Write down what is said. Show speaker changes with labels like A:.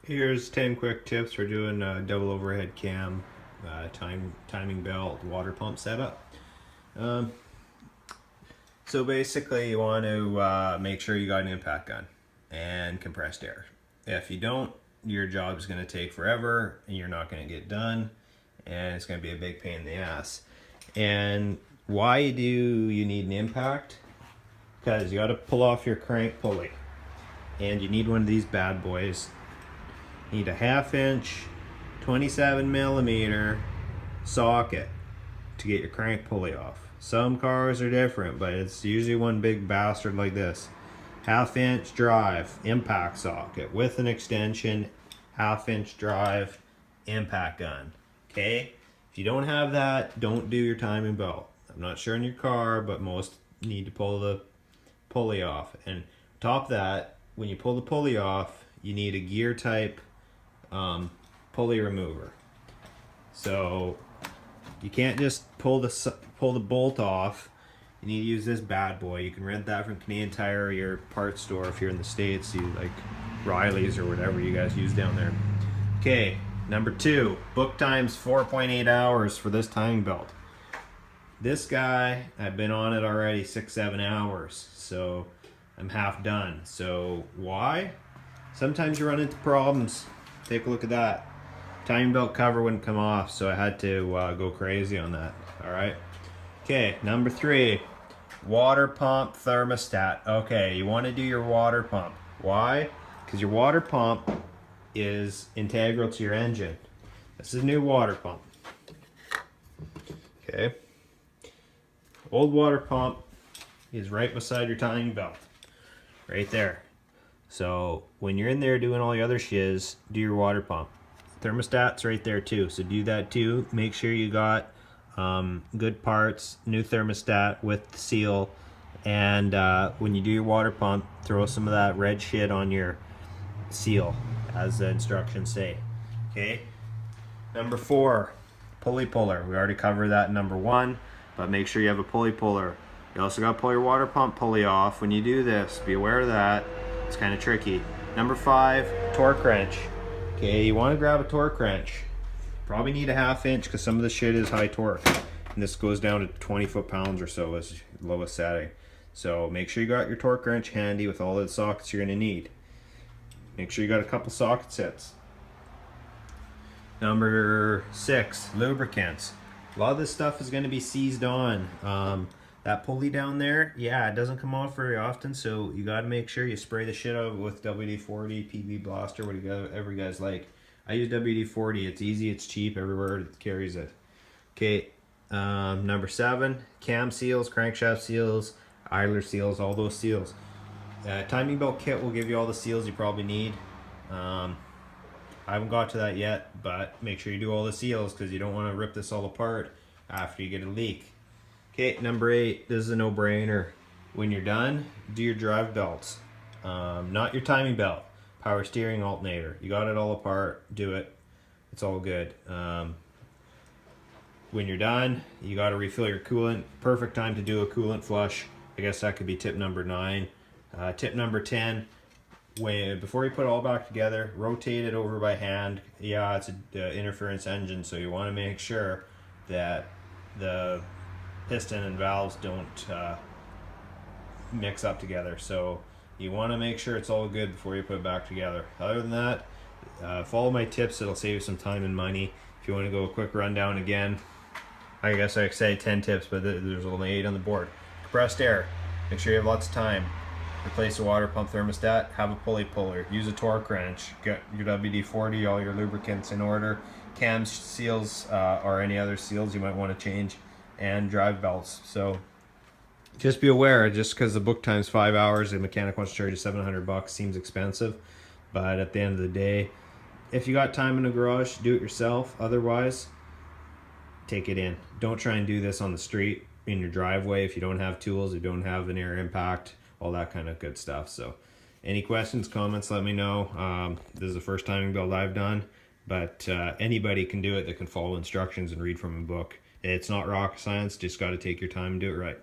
A: Here's 10 quick tips for doing a double overhead cam, timing belt, water pump setup. Um, so basically you want to make sure you got an impact gun and compressed air. If you don't, your job is going to take forever and you're not going to get done, and it's going to be a big pain in the ass. And why do you need an impact? Because you got to pull off your crank pulley, and you need one of these bad boys. You need a 1/2 inch 27 millimeter socket to get your crank pulley off. Some cars are different, but it's usually one big bastard like this. 1/2 inch drive impact socket with an extension, 1/2 inch drive impact gun. Okay, if you don't have that, don't do your timing belt. I'm not sure in your car, but most need to pull the pulley off. And top of that, when you pull the pulley off, you need a gear type pulley remover. So you can't just pull the bolt off. You need to use this bad boy. You can rent that from Canadian Tire or your parts store if you're in the States. You like Riley's or whatever you guys use down there. Okay, number 2, book times 4.8 hours for this timing belt. This guy, I've been on it already 6-7 hours, so I'm half done. So why? Sometimes you run into problems. Take a look at that. Timing belt cover wouldn't come off, so I had to go crazy on that. All right. Okay, number 3, water pump thermostat. Okay, you want to do your water pump. Why? Because your water pump is integral to your engine. This is a new water pump. Okay. Old water pump is right beside your timing belt. Right there. So when you're in there doing all the other shiz, do your water pump. Thermostat's right there too, so do that too. Make sure you got good parts, new thermostat with the seal, and when you do your water pump, throw some of that red shit on your seal, as the instructions say. Okay. Number 4, pulley puller. We already covered that in number 1, but make sure you have a pulley puller. You also got to pull your water pump pulley off when you do this. Be aware of that. It's kind of tricky. Number 5, torque wrench. Okay, you want to grab a torque wrench. Probably need a 1/2 inch because some of the shit is high torque. And this goes down to 20 foot-pounds or so as lowest setting. So make sure you got your torque wrench handy with all the sockets you're going to need. Make sure you got a couple socket sets. Number 6, lubricants. A lot of this stuff is going to be seized on. That pulley down there, yeah, it doesn't come off very often, so you got to make sure you spray the shit out of it with WD-40, PB Blaster, whatever you guys like. I use WD-40. It's easy, it's cheap, everywhere it carries it. Okay, number 7, cam seals, crankshaft seals, idler seals, all those seals. Timing belt kit will give you all the seals you probably need. I haven't got to that yet, but make sure you do all the seals because you don't want to rip this all apart after you get a leak. Okay, number 8, this is a no-brainer. When you're done, do your drive belts. Not your timing belt. Power steering alternator. You got it all apart, do it. It's all good. When you're done, you got to refill your coolant. Perfect time to do a coolant flush. I guess that could be tip number 9. Tip number 10, before you put it all back together, rotate it over by hand. Yeah, it's an interference engine, so you want to make sure that the piston and valves don't mix up together. So you want to make sure it's all good before you put it back together. Other than that, follow my tips. It'll save you some time and money. If you want to go a quick rundown again, I guess I say 10 tips, but there's only 8 on the board. Compressed air. Make sure you have lots of time. Replace the water pump thermostat. Have a pulley puller. Use a torque wrench. Get your WD-40, all your lubricants in order. Cam seals or any other seals you might want to change. And drive belts. So just be aware, just because the book time's 5 hours, the mechanic wants to charge you $700 seems expensive, but at the end of the day, if you got time in the garage, do it yourself. Otherwise, take it in. Don't try and do this on the street in your driveway if you don't have tools, you don't have an air impact, all that kind of good stuff. So any questions, comments, let me know. This is the first timing build I've done, but anybody can do it that can follow instructions and read from a book. It's not rocket science, just got to take your time and do it right.